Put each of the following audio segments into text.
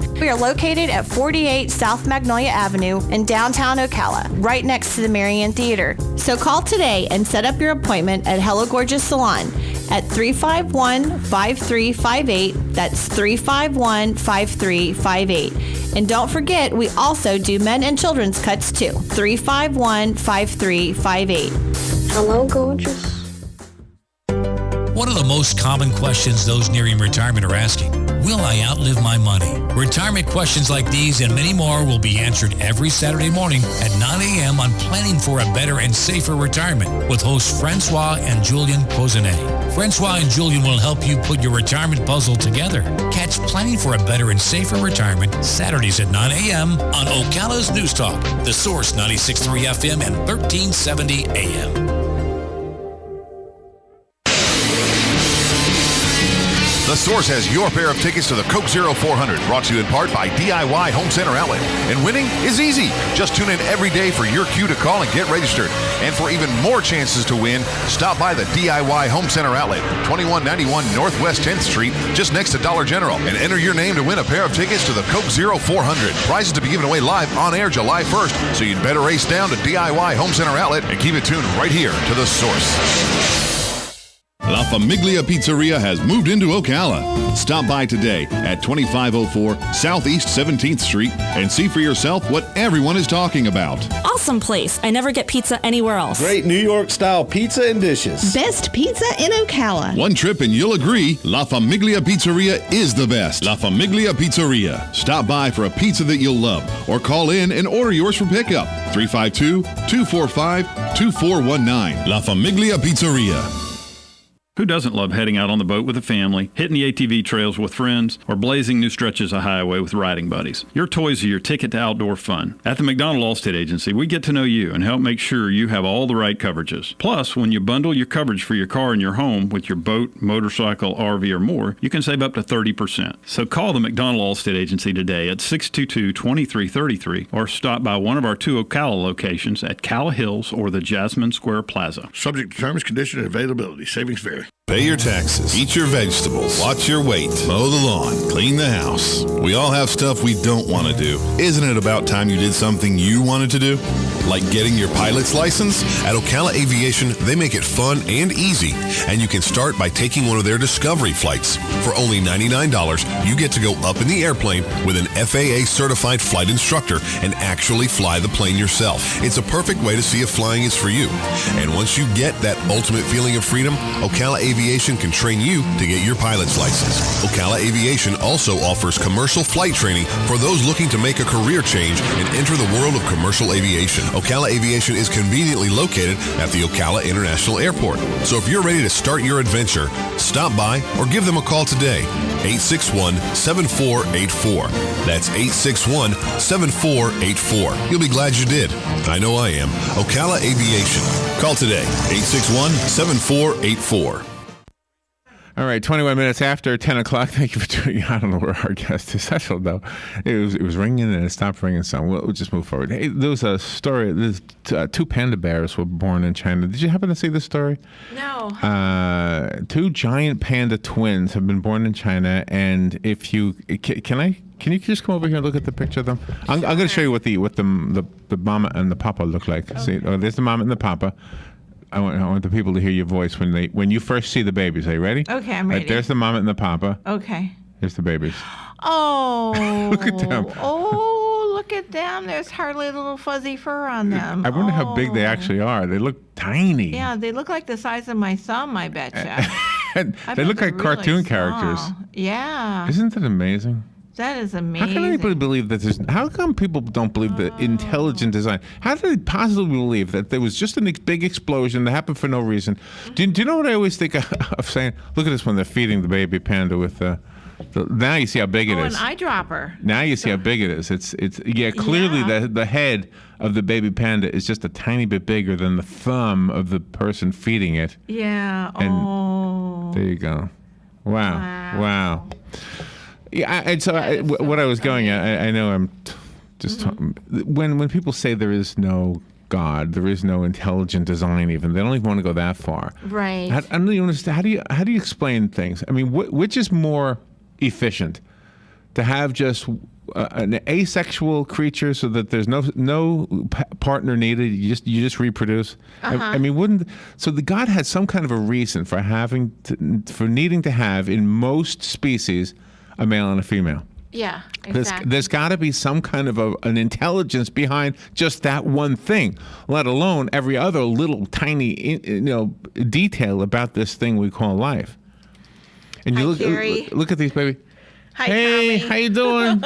Salon. We are located at 48 South Magnolia Avenue in downtown Ocala, right next to the Marian Theater. So call today and set up your appointment at Hello Gorgeous Salon at 351-5358. That's 351-5358. And don't forget, we also do men and children's cuts too. 351-5358. Hello, gorgeous. One of the most common questions those nearing retirement are asking: will I outlive my money? Retirement questions like these and many more will be answered every Saturday morning at 9 a.m. on Planning for a Better and Safer Retirement with hosts Francois and Julian Pozenet. Francois and Julian will help you put your retirement puzzle together. Catch Planning for a Better and Safer Retirement Saturdays at 9 a.m. on Ocala's News Talk, The Source 96.3 FM and 1370 AM. The Source has your pair of tickets to the Coke Zero 400, brought to you in part by DIY Home Center Outlet. And winning is easy. Just tune in every day for your cue to call and get registered. And for even more chances to win, stop by the DIY Home Center Outlet, 2191 Northwest 10th Street, just next to Dollar General, and enter your name to win a pair of tickets to the Coke Zero 400. Prizes to be given away live on air July 1st, so you'd better race down to DIY Home Center Outlet and keep it tuned right here to The Source. La Famiglia Pizzeria has moved into Ocala. Stop by today at 2504 Southeast 17th Street and see for yourself what everyone is talking about. Awesome place. I never get pizza anywhere else. Great New York style pizza and dishes. Best pizza in Ocala. One trip and you'll agree, La Famiglia Pizzeria is the best. La Famiglia Pizzeria. Stop by for a pizza that you'll love or call in and order yours for pickup. 352-245-2419. La Famiglia Pizzeria. Who doesn't love heading out on the boat with a family, hitting the ATV trails with friends, or blazing new stretches of highway with riding buddies? Your toys are your ticket to outdoor fun. At the McDonald Allstate Agency, we get to know you and help make sure you have all the right coverages. Plus, when you bundle your coverage for your car and your home with your boat, motorcycle, RV, or more, you can save up to 30%. So call the McDonald Allstate Agency today at 622-2333 or stop by one of our 2 Ocala locations at Calla Hills or the Jasmine Square Plaza. Subject to terms, conditions, and availability. Savings vary. Pay your taxes, eat your vegetables, watch your weight, mow the lawn, clean the house. We all have stuff we don't want to do. Isn't it about time you did something you wanted to do? Like getting your pilot's license? At Ocala Aviation, they make it fun and easy, and you can start by taking one of their Discovery flights. For only $99, you get to go up in the airplane with an FAA-certified flight instructor and actually fly the plane yourself. It's a perfect way to see if flying is for you. And once you get that ultimate feeling of freedom, Ocala Aviation can train you to get your pilot's license. Ocala Aviation also offers commercial flight training for those looking to make a career change and enter the world of commercial aviation. Ocala Aviation is conveniently located at the Ocala International Airport. So if you're ready to start your adventure, stop by or give them a call today. 861-7484. That's 861-7484. You'll be glad you did. I know I am. Ocala Aviation. Call today. 861-7484. All right, 21 minutes after 10 o'clock. Thank you for tuning in. I don't know where our guest is. I don't know. It was ringing and it stopped ringing. So we'll just move forward. Hey, there was a story. There's 2 panda bears were born in China. Did you happen to see this story? No. 2 giant panda twins have been born in China. And if you can you just come over here and look at the picture of them? I'm going to show you what the mama and the papa look like. Okay. See, there's the mama and the papa. I want the people to hear your voice when you first see the babies. Are you ready? Okay, I'm ready. Right, there's the mama and the papa. Okay. Here's the babies. Oh. Look at them. Oh, look at them. There's hardly a little fuzzy fur on them. I wonder how big they actually are. They look tiny. Yeah, they look like the size of my thumb, I betcha. They look like cartoon characters. Yeah. Isn't that amazing? That is amazing. How can anybody believe that how come people don't believe that intelligent design? How do they possibly believe that there was just a big explosion that happened for no reason? Do you know what I always think of saying? Look at this when they're feeding the baby panda with now you see how big it is. An eyedropper. Now you see how big it is. It's clearly the head of the baby panda is just a tiny bit bigger than the thumb of the person feeding it. Yeah. And there you go. Wow. Yeah, and so what I was going at, I know I'm just talking, when people say there is no God, there is no intelligent design even, they don't even want to go that far. Right. I don't even understand, how do you explain things? I mean, which is more efficient? to have just an asexual creature, so that there's no partner needed. You just reproduce. I mean, the God had some kind of a reason for needing to have in most species a male and a female. Yeah, exactly. There's got to be some kind of an intelligence behind just that one thing, let alone every other little tiny detail about this thing we call life. And you look at these, baby. Hi, hey, Tommy. how you doing?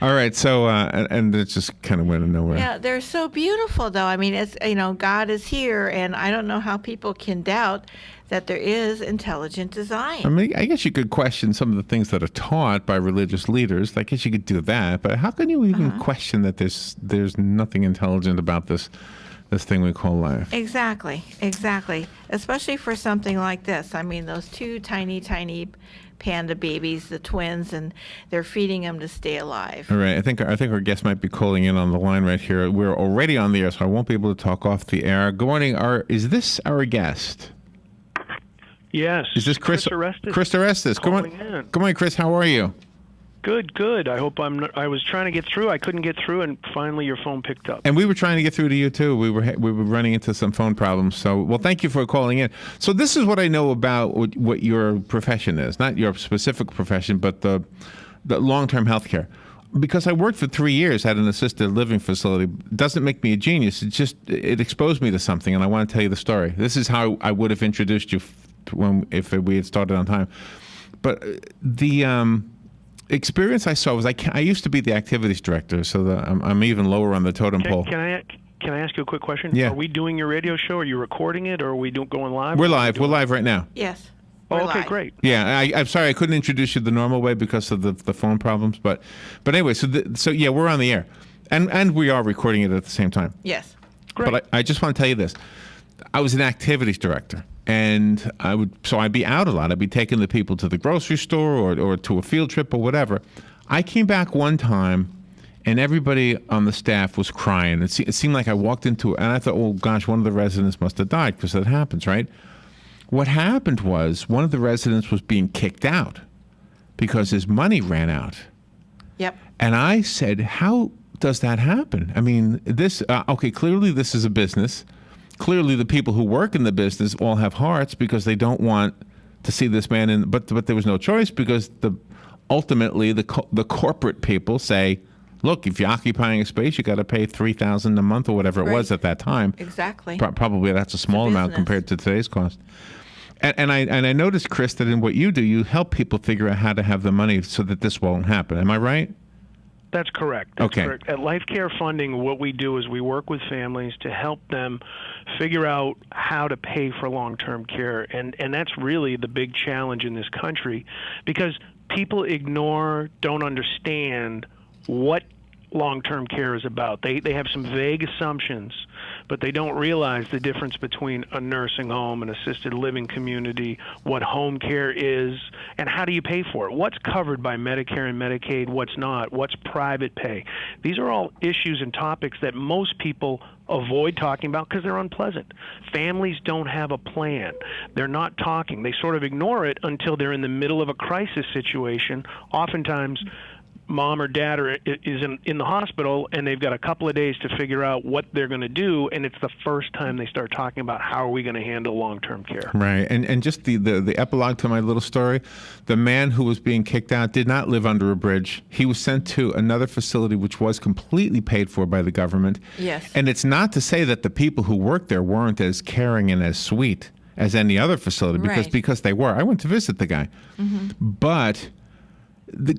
All right, so and it's just kind of went nowhere. Yeah, they're so beautiful, though. I mean, it's God is here, and I don't know how people can doubt that there is intelligent design. I mean, I guess you could question some of the things that are taught by religious leaders. I guess you could do that, but how can you even question that there's nothing intelligent about this thing we call life? Exactly. Especially for something like this. I mean, those two tiny panda babies, the twins, and they're feeding them to stay alive. All right, I think our guest might be calling in on the line right here. We're already on the air, so I won't be able to talk off the air. Good morning. Is this our guest? Yes. Is this Chris Orestis? Chris Orestis. Good morning, Chris. How are you? Good. I hope I was trying to get through. I couldn't get through, and finally your phone picked up. And we were trying to get through to you too. We were running into some phone problems. So, well, thank you for calling in. So this is what I know about what your profession is, not your specific profession, but the long-term health care. Because I worked for 3 years at an assisted living facility, doesn't make me a genius. It exposed me to something, and I want to tell you the story. This is how I would have introduced you if we had started on time. But the experience I saw was I used to be the activities director, so I'm even lower on the totem pole. Can I ask you a quick question? Yeah. Are we doing your radio show? Are you recording it, or are we going live? We're live. We're live right now. Yes. Oh, okay, great. Yeah, I'm sorry I couldn't introduce you the normal way because of the phone problems, but anyway, so yeah, we're on the air, and we are recording it at the same time. Yes. Great. But I just want to tell you this: I was an activities director. And I'd be out a lot. I'd be taking the people to the grocery store or to a field trip or whatever. I came back one time, and everybody on the staff was crying. It seemed like I walked into it, and I thought, oh gosh, one of the residents must have died, because that happens, right? What happened was one of the residents was being kicked out because his money ran out. Yep. And I said, how does that happen? I mean, clearly this is a business. Clearly, the people who work in the business all have hearts because they don't want to see this man in. But there was no choice, because ultimately the corporate people say, look, if you're occupying a space, you got to pay $3,000 a month or whatever it was at that time. Exactly. Probably that's a small amount compared to today's cost. And I noticed, Chris, that in what you do, you help people figure out how to have the money so that this won't happen. Am I right? That's correct. Correct. At Life Care Funding, what we do is we work with families to help them figure out how to pay for long-term care. And that's really the big challenge in this country, because people ignore, don't understand what long-term care is about. They have some vague assumptions, but they don't realize the difference between a nursing home, an assisted living community, what home care is, and how do you pay for it? What's covered by Medicare and Medicaid, what's not, what's private pay? These are all issues and topics that most people avoid talking about because they're unpleasant. Families don't have a plan. They're not talking. They sort of ignore it until they're in the middle of a crisis situation. Oftentimes, mom or dad is in the hospital, and they've got a couple of days to figure out what they're going to do, and it's the first time they start talking about how are we going to handle long-term care. Right, and just the epilogue to my little story, the man who was being kicked out did not live under a bridge. He was sent to another facility which was completely paid for by the government. Yes. And it's not to say that the people who worked there weren't as caring and as sweet as any other facility, because they were. I went to visit the guy. Mm-hmm. But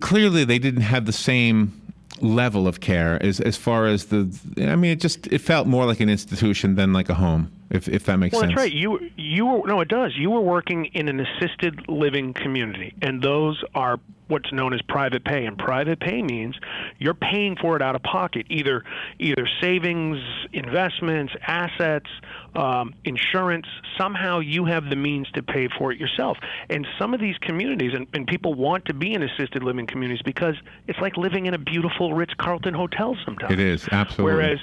clearly they didn't have the same level of care as far as it felt more like an institution than like a home, if that makes sense. Well, that's right. It does. You were working in an assisted living community, and those are what's known as private pay. And private pay means you're paying for it out of pocket, either savings, investments, assets, insurance. Somehow you have the means to pay for it yourself. And some of these communities, and people want to be in assisted living communities because it's like living in a beautiful Ritz-Carlton hotel sometimes. It is, absolutely. Whereas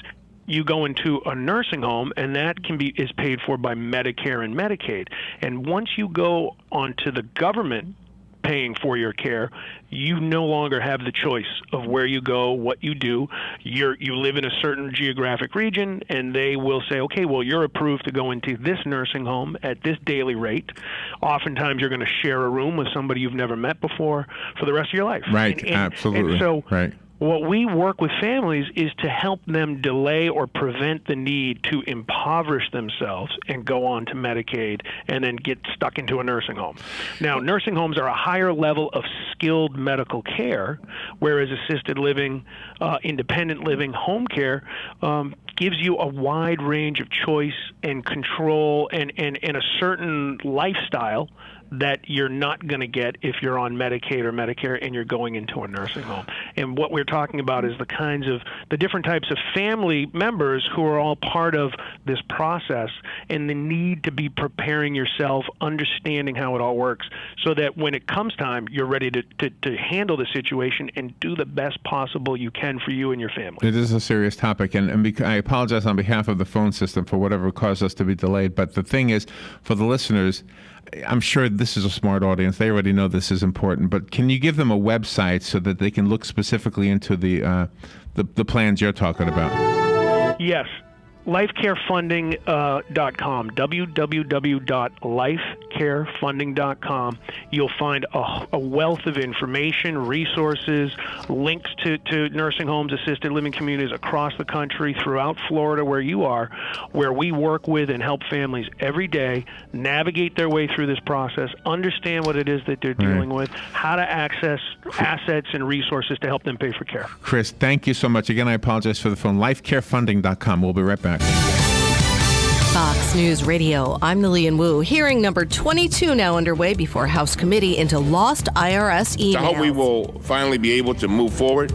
you go into a nursing home, and that is paid for by Medicare and Medicaid. And once you go onto the government paying for your care, you no longer have the choice of where you go, what you do. You live in a certain geographic region, and they will say, okay, well, you're approved to go into this nursing home at this daily rate. Oftentimes, you're going to share a room with somebody you've never met before for the rest of your life. Right, absolutely. And so right. What we work with families is to help them delay or prevent the need to impoverish themselves and go on to Medicaid and then get stuck into a nursing home. Now, nursing homes are a higher level of skilled medical care, whereas assisted living, independent living, home care gives you a wide range of choice and control and a certain lifestyle that you're not going to get if you're on Medicaid or Medicare and you're going into a nursing home. And what we're talking about is the different types of family members who are all part of this process, and the need to be preparing yourself, understanding how it all works, so that when it comes time, you're ready to handle the situation and do the best possible you can for you and your family. It is a serious topic, and I apologize on behalf of the phone system for whatever caused us to be delayed. But the thing is, for the listeners, I'm sure this is a smart audience. They already know this is important. But can you give them a website so that they can look specifically into the plans you're talking about? Yes. lifecarefunding.com, www.lifecarefunding.com. You'll find a wealth of information, resources, links to nursing homes, assisted living communities across the country, throughout Florida where you are, where we work with and help families every day navigate their way through this process, understand what it is that they're dealing with, how to access assets and resources to help them pay for care. Chris, thank you so much. Again, I apologize for the phone. Lifecarefunding.com. We'll be right back. Fox News Radio, I'm Lillian Wu. Hearing number 22 now underway before House Committee into lost IRS emails. So I hope we will finally be able to move forward